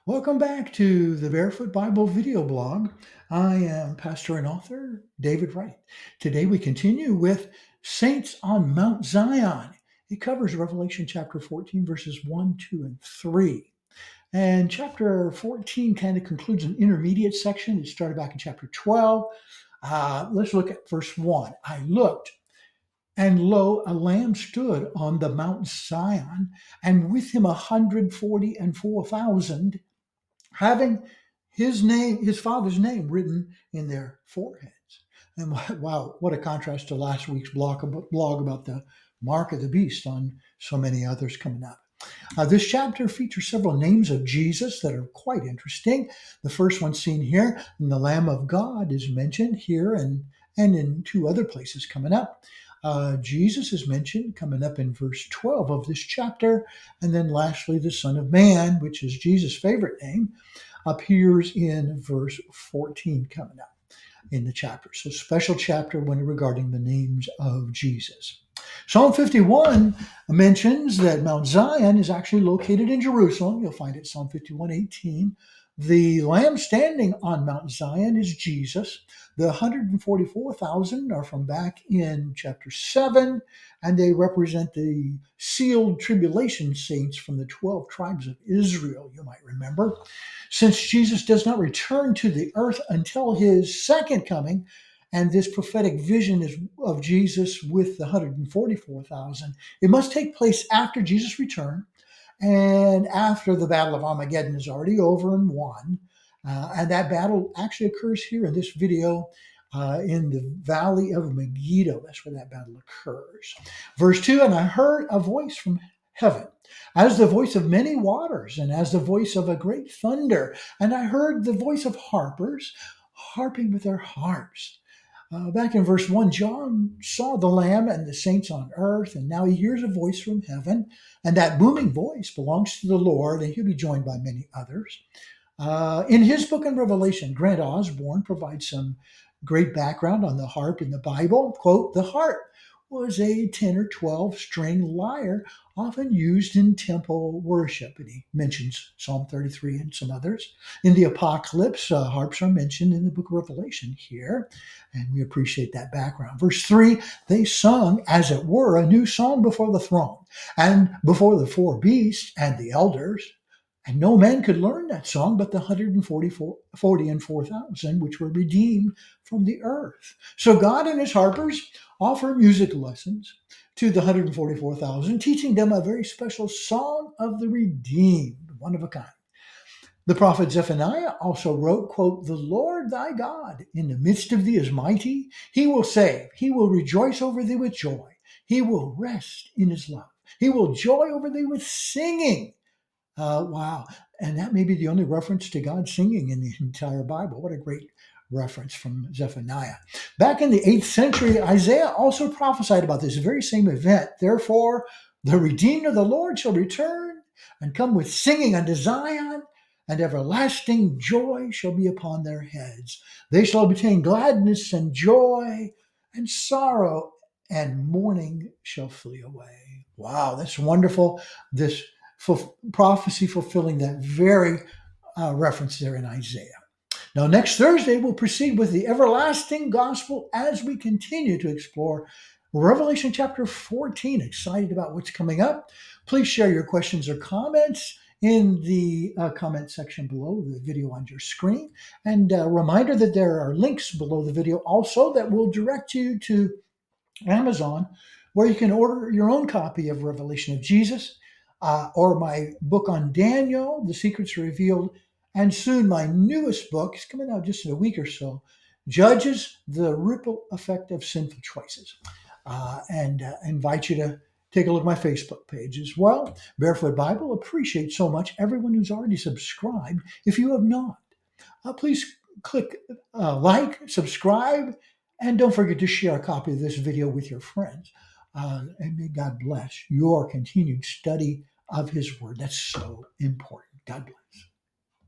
Welcome back to the Barefoot Bible video blog. I am pastor and author David Wright. Today we continue with Saints on Mount Zion. It covers Revelation chapter 14, verses 1, 2, and 3. And chapter 14 kind of concludes an intermediate section. It started back in chapter 12. Let's look at verse 1. I looked, and lo, a lamb stood on the Mount Zion, and with him 144,000 having his father's name written in their foreheads. And wow, what a contrast to last week's blog about the mark of the beast on so many others coming up. This chapter features several names of Jesus that are quite interesting. The first one seen here, and the Lamb of God, is mentioned here and in two other places coming up. Jesus is mentioned coming up in verse 12 of this chapter. And then lastly, the Son of Man, which is Jesus' favorite name, appears in verse 14 coming up in the chapter. So special chapter when regarding the names of Jesus. Psalm 51 mentions that Mount Zion is actually located in Jerusalem. You'll find it Psalm 51:18. The lamb standing on Mount Zion is Jesus. The 144,000 are from back in chapter 7, and they represent the sealed tribulation saints from the 12 tribes of Israel, you might remember. Since Jesus does not return to the earth until his second coming, and this prophetic vision is of Jesus with the 144,000, it must take place after Jesus' return and after the Battle of Armageddon is already over and won. And that battle actually occurs here in this video in the Valley of Megiddo. That's where that battle occurs. Verse 2, and I heard a voice from heaven, as the voice of many waters, and as the voice of a great thunder. And I heard the voice of harpers harping with their harps. Back in verse 1, John saw the Lamb and the saints on earth, and now he hears a voice from heaven, and that booming voice belongs to the Lord, and he'll be joined by many others. In his book in Revelation, Grant Osborne provides some great background on the harp in the Bible. Quote, the harp was a 10 or 12 string lyre often used in temple worship. And he mentions Psalm 33 and some others. In the Apocalypse, harps are mentioned in the book of Revelation here, and we appreciate that background. Verse 3, they sung, as it were, a new song before the throne and before the four beasts and the elders. And no man could learn that song but the 144,000 which were redeemed from the earth. So God and his harpers offer music lessons to the 144,000, teaching them a very special song of the redeemed, one of a kind. The prophet Zephaniah also wrote, quote, the Lord thy God in the midst of thee is mighty. He will save. He will rejoice over thee with joy. He will rest in his love. He will joy over thee with singing. Wow. And that may be the only reference to God singing in the entire Bible. What a great reference from Zephaniah. Back in the 8th century, Isaiah also prophesied about this very same event. Therefore, the redeemed of the Lord shall return and come with singing unto Zion, and everlasting joy shall be upon their heads. They shall obtain gladness and joy, and sorrow and mourning shall flee away. Wow, that's wonderful. This prophecy fulfilling that very reference there in Isaiah. Now, next Thursday, we'll proceed with the everlasting gospel as we continue to explore Revelation chapter 14. Excited about what's coming up. Please share your questions or comments in the comment section below the video on your screen. And a reminder that there are links below the video also that will direct you to Amazon, where you can order your own copy of Revelation of Jesus, or my book on Daniel, The Secrets Revealed, and soon my newest book, it's coming out just in a week or so, Judges, the Ripple Effect of Sinful Choices. And invite you to take a look at my Facebook page as well. Barefoot Bible, appreciate so much everyone who's already subscribed. If you have not, please click like, subscribe, and don't forget to share a copy of this video with your friends. And may God bless your continued study of his word. That's so important. God bless.